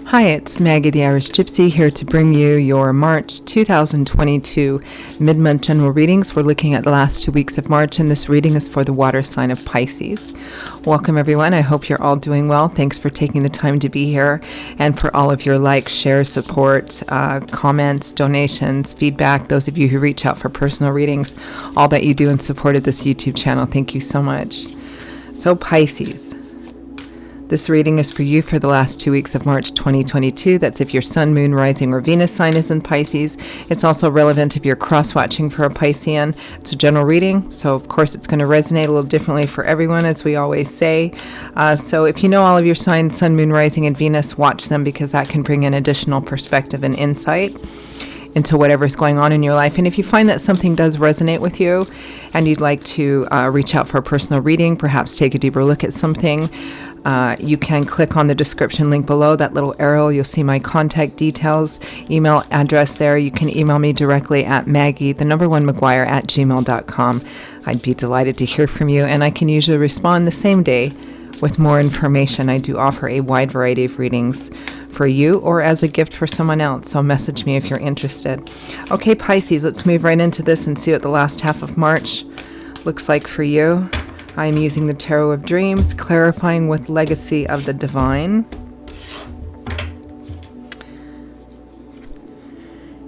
Hi, it's Maggie the Irish Gypsy here to bring you your March 2022 mid-month general readings. We're looking at the last 2 weeks of March, and this reading is for the water sign of Pisces. Welcome, everyone. I hope you're all doing well. Thanks for taking the time to be here and for all of your likes, shares, support, comments, donations, feedback, those of you who reach out for personal readings, all that you do in support of this YouTube channel. Thank you so much. So, Pisces. This reading is for you for the last 2 weeks of March 2022. That's if your Sun, Moon, Rising, or Venus sign is in Pisces. It's also relevant if you're cross-watching for a Piscean. It's a general reading, so of course it's going to resonate a little differently for everyone, as we always say. So if you know all of your signs, Sun, Moon, Rising, and Venus, watch them because that can bring in additional perspective and insight into whatever's going on in your life. And if you find that something does resonate with you and you'd like to reach out for a personal reading, perhaps take a deeper look at something, you can click on the description link below, that little arrow. You'll see my contact details, email address there. You can email me directly at maggie1mcguire@gmail.com. I'd be delighted to hear from you, and I can usually respond the same day with more information. I do offer a wide variety of readings for you or as a gift for someone else, so message me if you're interested. Okay, Pisces, let's move right into this and see what the last half of March looks like for you. I'm using the Tarot of Dreams, clarifying with Legacy of the Divine.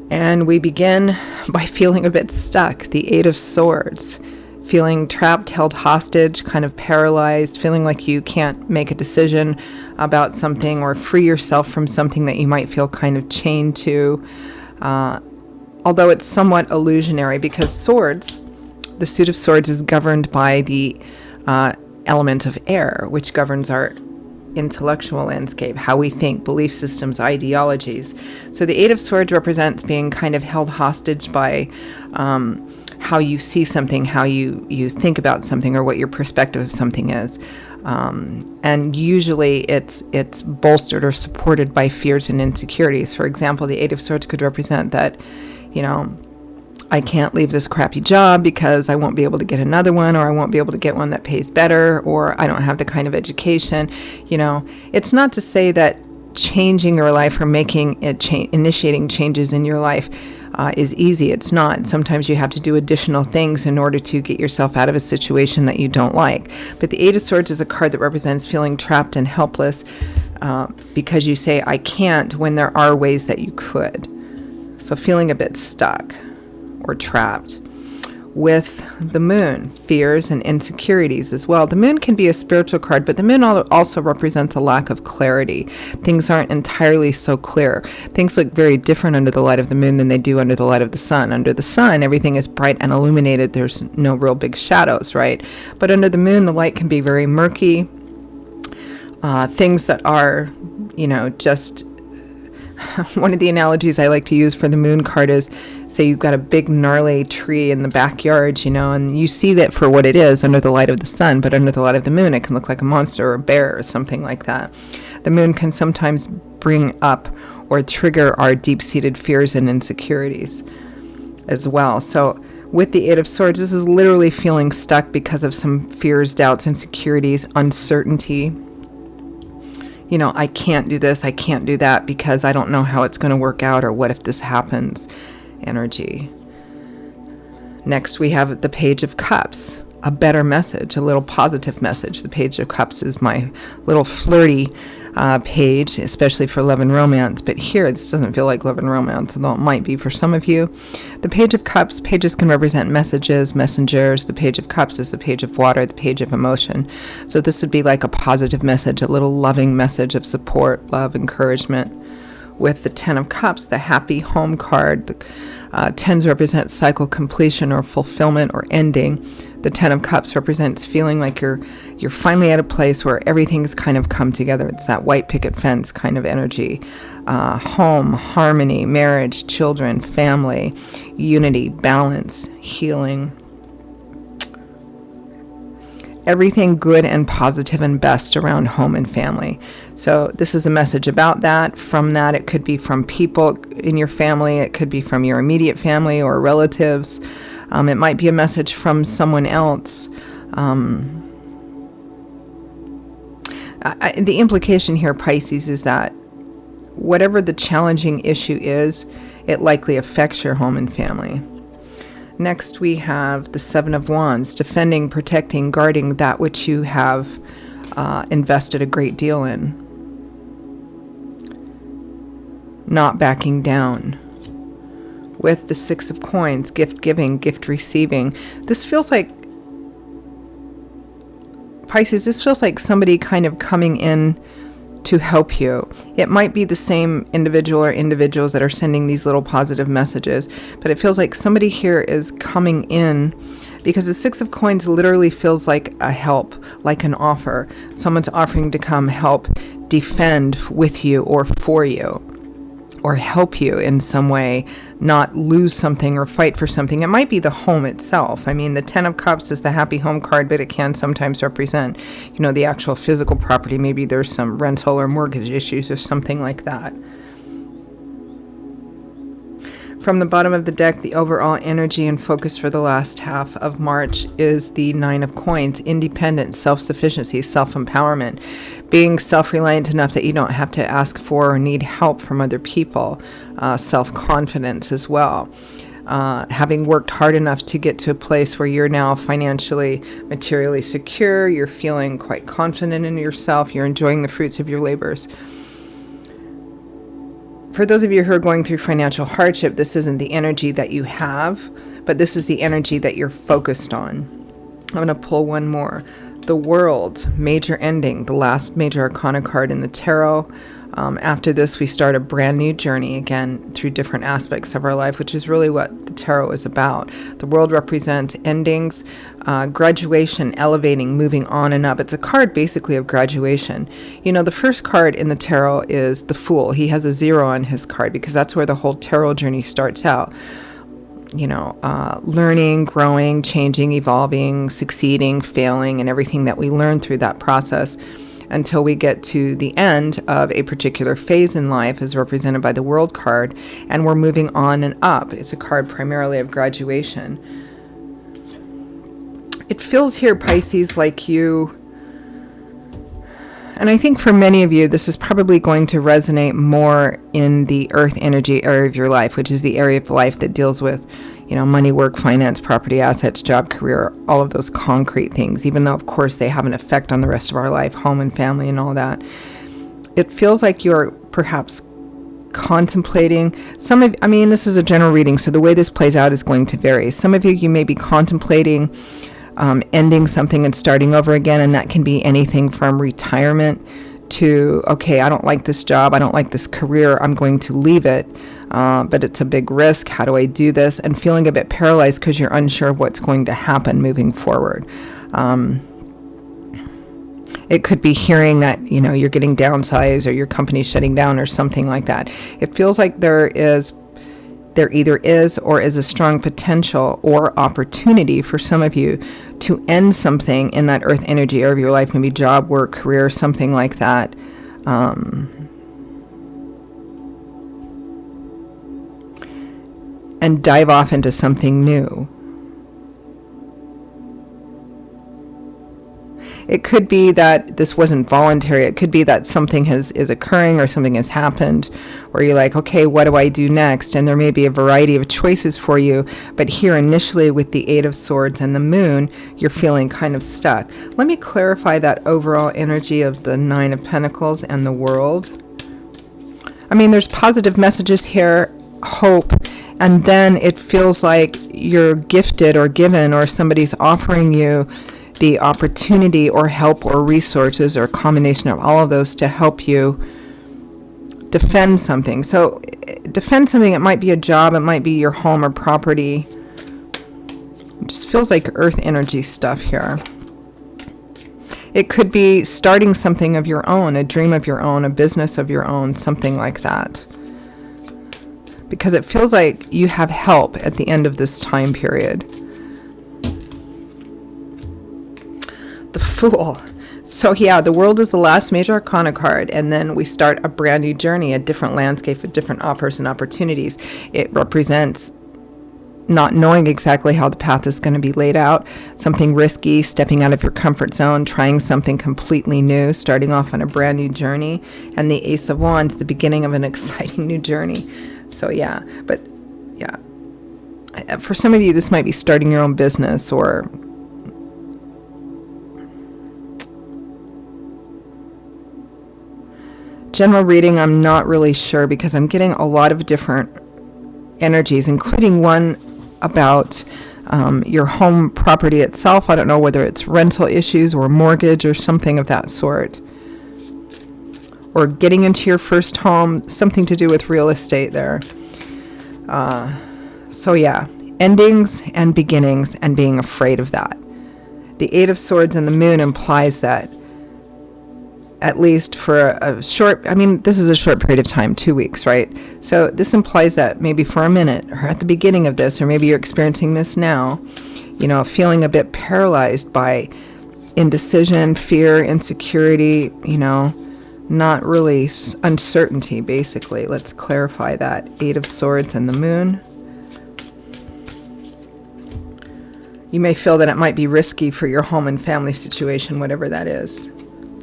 And we begin by feeling a bit stuck, the Eight of Swords. Feeling trapped, held hostage, kind of paralyzed, feeling like you can't make a decision about something or free yourself from something that you might feel kind of chained to. Although it's somewhat illusionary, because swords, the suit of swords, is governed by the element of air, which governs our intellectual landscape, how we think, belief systems, ideologies. So the Eight of Swords represents being kind of held hostage by how you see something, how you think about something, or what your perspective of something is. And usually it's bolstered or supported by fears and insecurities. For example, the Eight of Swords could represent that, I can't leave this crappy job because I won't be able to get another one, or I won't be able to get one that pays better, or I don't have the kind of education. It's not to say that changing your life or initiating changes in your life is easy. It's not. Sometimes you have to do additional things in order to get yourself out of a situation that you don't like. But the Eight of Swords is a card that represents feeling trapped and helpless because you say, I can't, when there are ways that you could. So feeling a bit stuck or trapped. With the Moon, fears and insecurities as well. The Moon can be a spiritual card, but the Moon also represents a lack of clarity. Things aren't entirely so clear. Things look very different under the light of the Moon than they do under the light of the Sun. Under the Sun, everything is bright and illuminated. There's no real big shadows, right? But under the Moon, the light can be very murky. Things that are, just... One of the analogies I like to use for the Moon card is, say you've got a big gnarly tree in the backyard, and you see that for what it is under the light of the Sun, but under the light of the Moon, it can look like a monster or a bear or something like that. The Moon can sometimes bring up or trigger our deep-seated fears and insecurities as well. So with the Eight of Swords, this is literally feeling stuck because of some fears, doubts, insecurities, uncertainty. I can't do this, I can't do that because I don't know how it's going to work out, or what if this happens energy. Next, we have the Page of Cups, a better message, a little positive message. The Page of Cups is my little flirty page, especially for love and romance. But here, this doesn't feel like love and romance, although it might be for some of you. The Page of Cups, pages can represent messages, messengers. The Page of Cups is the page of water, the page of emotion. So this would be like a positive message, a little loving message of support, love, encouragement. With the Ten of Cups, the happy home card, tens represent cycle completion or fulfillment or ending. The Ten of Cups represents feeling like you're finally at a place where everything's kind of come together. It's that white picket fence kind of energy. Home, harmony, marriage, children, family, unity, balance, healing. Everything good and positive and best around home and family. So this is a message about that. From that, it could be from people in your family. It could be from your immediate family or relatives. It might be a message from someone else. The implication here, Pisces, is that whatever the challenging issue is, it likely affects your home and family. Next, we have the Seven of Wands, defending, protecting, guarding that which you have invested a great deal in. Not backing down. With the Six of Coins, gift giving, gift receiving. This feels like, Pisces, this feels like somebody kind of coming in to help you. It might be the same individual or individuals that are sending these little positive messages, but it feels like somebody here is coming in because the Six of Coins literally feels like a help, like an offer. Someone's offering to come help defend with you or for you, or help you in some way not lose something or fight for something. It might be the home itself. I mean, the Ten of Cups is the happy home card, but it can sometimes represent, the actual physical property. Maybe there's some rental or mortgage issues or something like that. From the bottom of the deck, the overall energy and focus for the last half of March is the Nine of Coins, independence, self-sufficiency, self-empowerment, being self-reliant enough that you don't have to ask for or need help from other people, self-confidence as well. Having worked hard enough to get to a place where you're now financially, materially secure, you're feeling quite confident in yourself, you're enjoying the fruits of your labors. For those of you who are going through financial hardship, this isn't the energy that you have, but this is the energy that you're focused on. I'm going to pull one more. The World, major ending, the last major arcana card in the tarot. After this, we start a brand new journey again through different aspects of our life, which is really what the tarot is about. The World represents endings, graduation, elevating, moving on and up. It's a card basically of graduation. The first card in the tarot is the Fool. He has a 0 on his card because that's where the whole tarot journey starts out. Learning, growing, changing, evolving, succeeding, failing, and everything that we learn through that process until we get to the end of a particular phase in life as represented by the World card, and we're moving on and up. It's a card primarily of graduation. It feels here, Pisces, like you, and I think for many of you, this is probably going to resonate more in the earth energy area of your life, which is the area of life that deals with, money, work, finance, property, assets, job, career, all of those concrete things, even though, of course, they have an effect on the rest of our life, home and family and all that. It feels like you're perhaps contemplating this is a general reading, so the way this plays out is going to vary. Some of you may be contemplating ending something and starting over again, and that can be anything from retirement to, okay, I don't like this job, I don't like this career, I'm going to leave it, but it's a big risk, how do I do this? And feeling a bit paralyzed because you're unsure of what's going to happen moving forward. It could be hearing that, you're getting downsized or your company's shutting down or something like that. It feels like there either is or is a strong potential or opportunity for some of you to end something in that earth energy area of your life, maybe job, work, career, something like that. And dive off into something new. It could be that this wasn't voluntary. It could be that something is occurring or something has happened where you're like, okay, what do I do next? And there may be a variety of choices for you. But here initially with the Eight of Swords and the Moon, you're feeling kind of stuck. Let me clarify that overall energy of the Nine of Pentacles and the World. There's positive messages here, hope, and then it feels like you're gifted or given or somebody's offering you the opportunity or help or resources or a combination of all of those to help you defend something. So defend something, it might be a job, it might be your home or property. It just feels like earth energy stuff here. It could be starting something of your own, a dream of your own, a business of your own, something like that. Because it feels like you have help at the end of this time period. The Fool. So yeah, the World is the last major arcana card, and then we start a brand new journey, a different landscape with different offers and opportunities. It represents not knowing exactly how the path is going to be laid out, something risky, stepping out of your comfort zone, trying something completely new, starting off on a brand new journey, and the Ace of Wands, the beginning of an exciting new journey. So yeah, but yeah, for some of you, this might be starting your own business, or general reading. I'm not really sure, because I'm getting a lot of different energies, including one about your home property itself. I don't know whether it's rental issues or mortgage or something of that sort, or getting into your first home, something to do with real estate there. So yeah, endings and beginnings, and being afraid of that. The Eight of Swords and the Moon implies that, at least for a short, I mean, this is a short period of time, 2 weeks, right? So this implies that maybe for a minute, or at the beginning of this, or maybe you're experiencing this now, feeling a bit paralyzed by indecision, fear, insecurity, not really, uncertainty, basically. Let's clarify that. Eight of Swords and the Moon. You may feel that it might be risky for your home and family situation, whatever that is.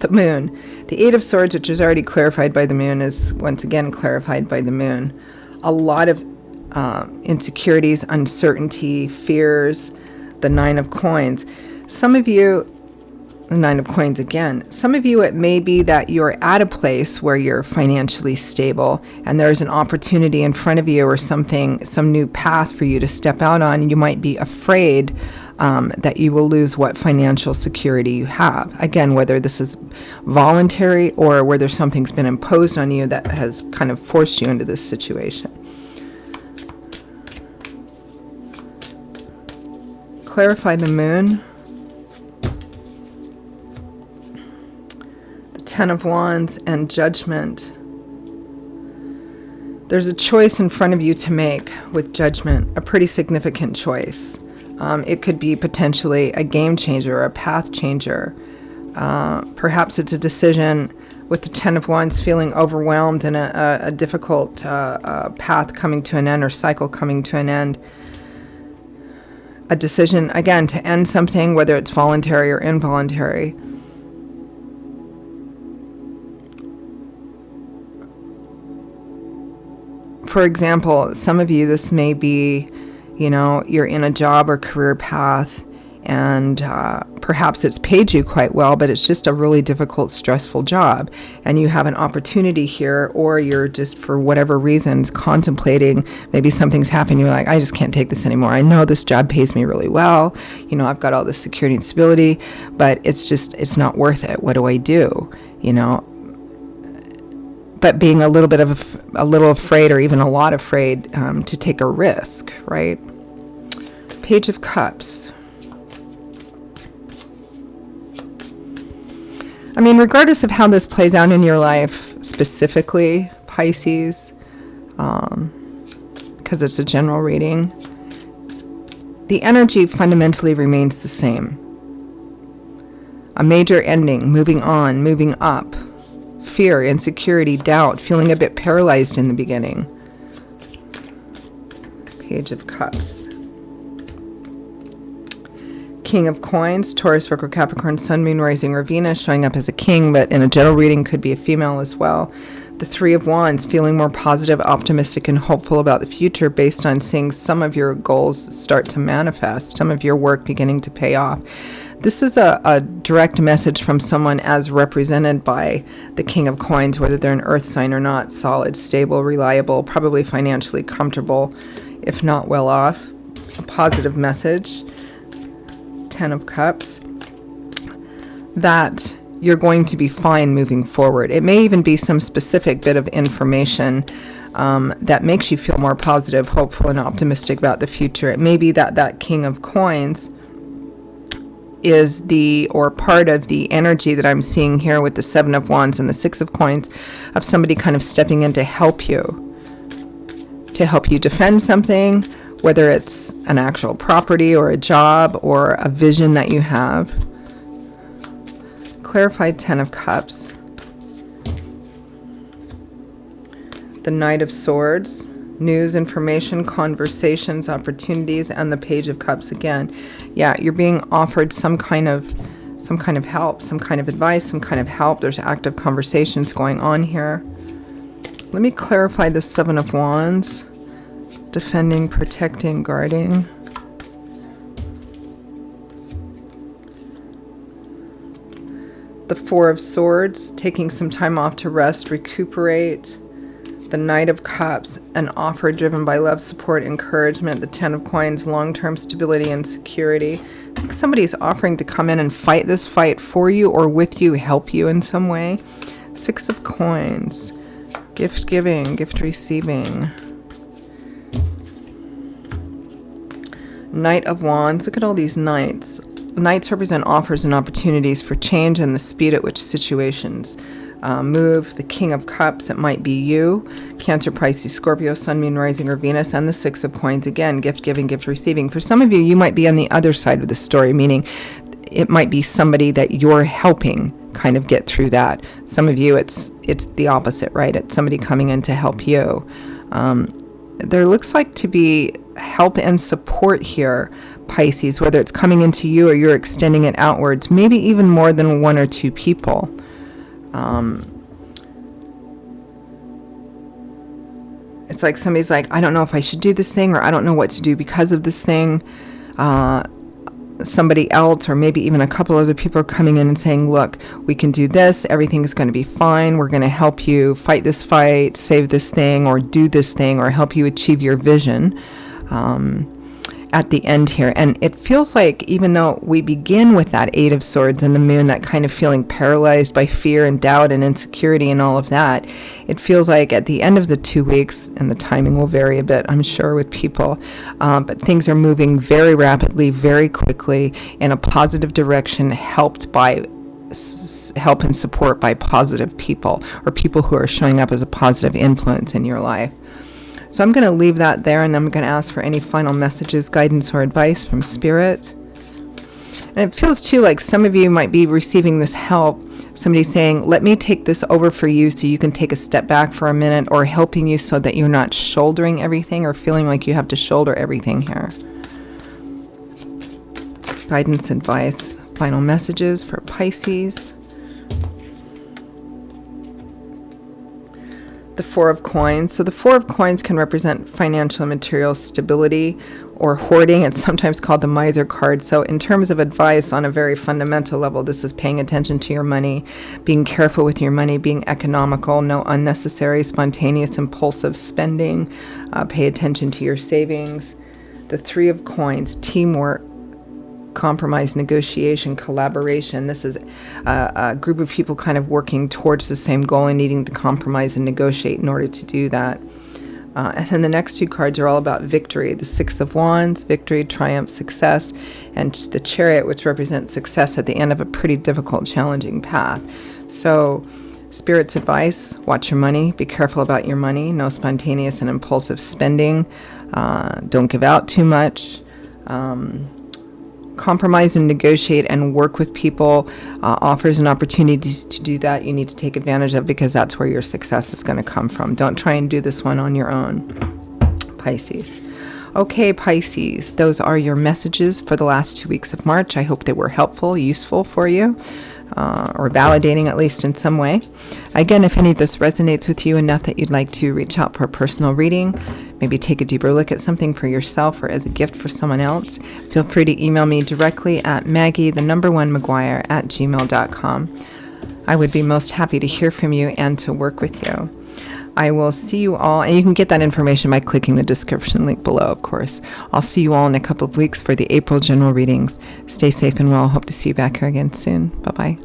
The Moon. The Eight of Swords, which is already clarified by the Moon, is once again clarified by the Moon. A lot of insecurities, uncertainty, fears. The Nine of Coins. Some of you, the Nine of Coins again. Some of you, it may be that you're at a place where you're financially stable, and there's an opportunity in front of you, or something, some new path for you to step out on, and you might be afraid that you will lose what financial security you have. Again, whether this is voluntary or whether something's been imposed on you that has kind of forced you into this situation. Clarify the Moon. The Ten of Wands and Judgment. There's a choice in front of you to make with Judgment, a pretty significant choice. It could be potentially a game changer, or a path changer. Perhaps it's a decision with the Ten of Wands, feeling overwhelmed, and a difficult path coming to an end, or cycle coming to an end. A decision, again, to end something, whether it's voluntary or involuntary. For example, some of you, this may be, you're in a job or career path, and perhaps it's paid you quite well, but it's just a really difficult, stressful job, and you have an opportunity here, or you're just, for whatever reasons, contemplating, maybe something's happened, you're like, I just can't take this anymore. I know this job pays me really well, I've got all this security and stability, but it's not worth it. What do I do? But being a little afraid, or even a lot afraid, to take a risk, right? Page of Cups. I mean, regardless of how this plays out in your life, specifically, Pisces, because it's a general reading, the energy fundamentally remains the same. A major ending, moving on, moving up. Fear, insecurity, doubt, feeling a bit paralyzed in the beginning. Page of Cups. King of Coins, Taurus, Virgo, Capricorn, Sun, Moon, Rising, or Venus, showing up as a king, but in a general reading could be a female as well. The Three of Wands, feeling more positive, optimistic, and hopeful about the future based on seeing some of your goals start to manifest, some of your work beginning to pay off. This is a direct message from someone as represented by the King of Coins, whether they're an earth sign or not, solid, stable, reliable, probably financially comfortable, if not well off. A positive message. Ten of Cups. That you're going to be fine moving forward. It may even be some specific bit of information that makes you feel more positive, hopeful, and optimistic about the future. It may be that King of Coins is or part of the energy that I'm seeing here with the Seven of Wands and the Six of Coins, of somebody kind of stepping in to help you defend something, whether it's an actual property or a job or a vision that you have. Clarified Ten of Cups. The Knight of Swords, news, information, conversations, opportunities, and the Page of Cups again. Yeah, you're being offered some kind of help, some kind of advice, some kind of help. There's active conversations going on here. Let me clarify the Seven of Wands. Defending, protecting, guarding. The Four of Swords, taking some time off to rest, recuperate. The Knight of Cups, an offer driven by love, support, encouragement. The Ten of Coins, long-term stability and security. I think somebody's offering to come in and fight this fight for you or with you, help you in some way. Six of Coins, gift giving, gift receiving. Knight of Wands, look at all these knights. Knights represent offers and opportunities for change and the speed at which situations move. The King of Cups, it might be you, Cancer, Pisces, Scorpio, Sun, Moon, Rising, or Venus, and the Six of Coins, again, gift giving, gift receiving. For some of you, you might be on the other side of the story, meaning it might be somebody that you're helping kind of get through that. Some of you, it's the opposite, right? It's somebody coming in to help you. There looks like to be help and support here, Pisces, whether it's coming into you or you're extending it outwards, maybe even more than one or two people. It's like somebody's like, I don't know if I should do this thing, or I don't know what to do because of this thing. Somebody else, or maybe even a couple other people are coming in and saying, look, we can do this. Everything's going to be fine. We're going to help you fight this fight, save this thing, or do this thing, or help you achieve your vision. At the end here. And it feels like, even though we begin with that Eight of Swords and the Moon, that kind of feeling paralyzed by fear and doubt and insecurity and all of that, it feels like at the end of the 2 weeks, and the timing will vary a bit, I'm sure, with people, but things are moving very rapidly, very quickly, in a positive direction, helped by help and support by positive people, or people who are showing up as a positive influence in your life. So I'm going to leave that there, and I'm going to ask for any final messages, guidance, or advice from Spirit. And it feels too like some of you might be receiving this help. Somebody saying, let me take this over for you so you can take a step back for a minute, or helping you so that you're not shouldering everything or feeling like you have to shoulder everything here. Guidance, advice, final messages for Pisces. The Four of Coins. So the Four of Coins can represent financial and material stability or hoarding. It's sometimes called the Miser card. So in terms of advice on a very fundamental level, this is paying attention to your money, being careful with your money, being economical, no unnecessary, spontaneous, impulsive spending. Pay attention to your savings. The Three of Coins, teamwork, compromise, negotiation, collaboration. This is a group of people kind of working towards the same goal and needing to compromise and negotiate in order to do that. And then the next two cards are all about victory. The Six of Wands, victory, triumph, success, and the Chariot, which represents success at the end of a pretty difficult, challenging path. So Spirit's advice, watch your money, be careful about your money, no spontaneous and impulsive spending, don't give out too much, compromise and negotiate and work with people, offers and opportunities to do that you need to take advantage of, because that's where your success is going to come from. Don't try and do this one on your own, Pisces. Okay, Pisces, those are your messages for the last 2 weeks of March. I hope they were helpful, useful for you, or validating at least in some way. Again, if any of this resonates with you enough that you'd like to reach out for a personal reading, maybe take a deeper look at something for yourself or as a gift for someone else, feel free to email me directly at Maggie1McGuire@gmail.com. I would be most happy to hear from you and to work with you. I will see you all, and you can get that information by clicking the description link below, of course. I'll see you all in a couple of weeks for the April general readings. Stay safe and well. Hope to see you back here again soon. Bye-bye.